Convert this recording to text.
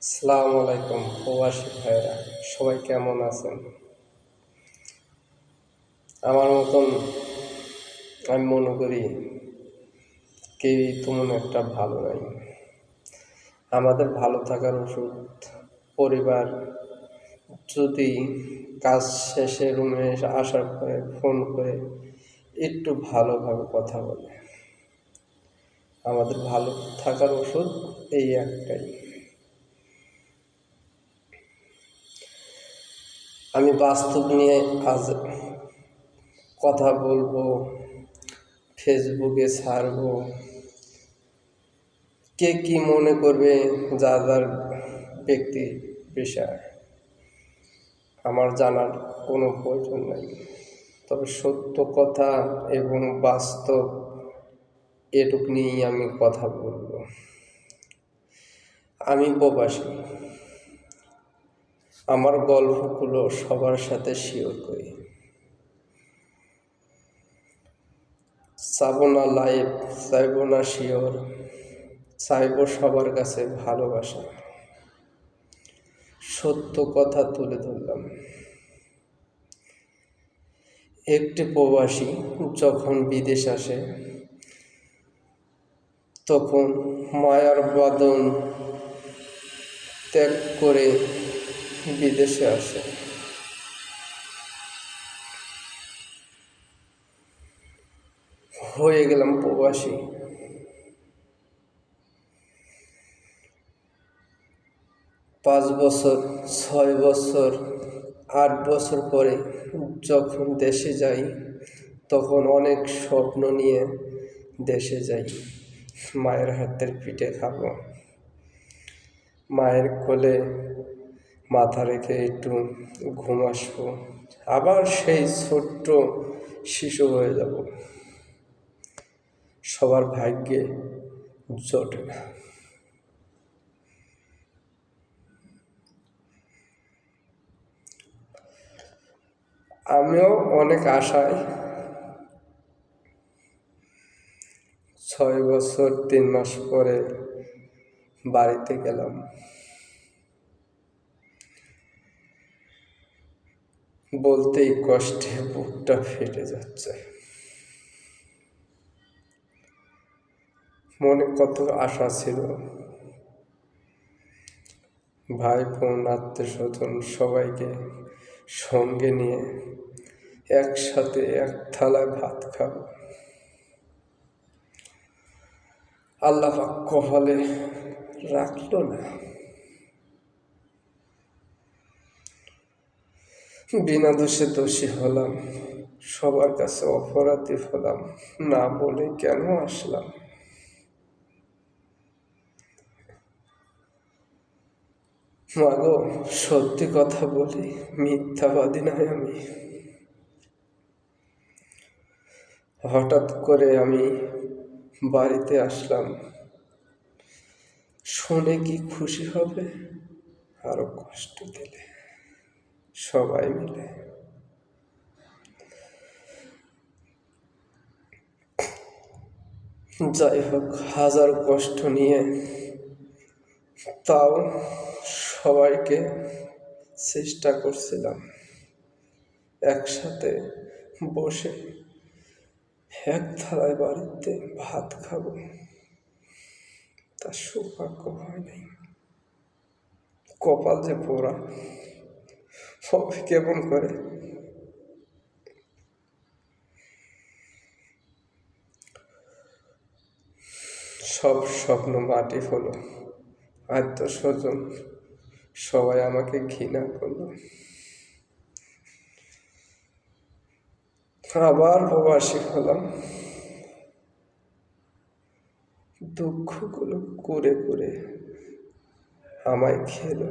আসসালামু আলাইকুম প্রবাসী ভাইয়েরা, সবাই কেমন আছেন? আমার মতন আমি মনে করি কেউই তেমন একটা ভালো নাই। আমাদের ভালো থাকার ওষুধ পরিবার যদি কাজ শেষে রুমে আসার পরে ফোন করে একটু ভালোভাবে কথা বলে। আমাদের ভালো থাকার ওষুধ এই একটাই। আমি বাস্তব নিয়ে আজ কথা বলবো, ফেসবুকে ছাড়বো। কে কি মনে করবে যার যার ব্যক্তি বিষয়, আমার জানার কোনো প্রয়োজন নাই। তবে সত্য কথা এবং বাস্তব এটুক নিয়েই আমি কথা বলবো। আমি প্রবাসী, আমার গল্পগুলো সবার সাথে শেয়ার করি। চাইব না লাইভ, চাইব না শিওর, চাইব সবার কাছে ভালোবাসা। সত্য কথা তুলে ধরলাম। একটি প্রবাসী যখন বিদেশ আসে তখন মায়ার বাঁধন ত্যাগ করে বিদেশে আসে। হয়ে গেলাম প্রবাসী। 5 বছর, 6 বছর, 8 বছর পরে যখন দেশে যাই তখন অনেক স্বপ্ন নিয়ে দেশে যাই। মায়ের হাতের পিঠে খাবো, মায়ের কোলে মাথা রেখে একটু ঘুম আসবো, আবার সেই ছোট্ট শিশু হয়ে যাব। সবার ভাগ্যে জোটে না। আমিও অনেক আশায় 6 বছর 3 মাস পরে বাড়িতে গেলাম। বলতেই কষ্টে বুকটা ফেটে যাচ্ছে। মনে কত আশা ছিল, ভাই বোন আত্মীয় স্বজন সবাইকে সঙ্গে নিয়ে একসাথে এক থালায় ভাত খাবো। আল্লাহ পাক কপালে রাখলো না। বিনা দোষে দোষী হলাম, সবার কাছে অপরাধী হলাম, না বলে কেন আসলাম। মাগো, সত্যি কথা বলি, মিথ্যাবাদী নয় আমি। হঠাৎ করে আমি বাড়িতে আসলাম, শুনে কি খুশি হবে, আরো কষ্ট দিলে সবাই মিলে। যাই হোক, হাজার কষ্ট নিয়ে তাও সবাইকে চেষ্টা করছিলাম একসাথে বসে এক থালায় বাড়িতে ভাত খাবো। তার সৌভাগ্য হয় নাই। কপাল যে পোড়া, হবে কেমন করে। সব স্বপ্ন মাটি হলো, আত্মীয় স্বজন সবাই আমাকে ঘৃণা করলো। আবার প্রবাসী হলাম, দুঃখগুলো করে করে আমায় খেলো।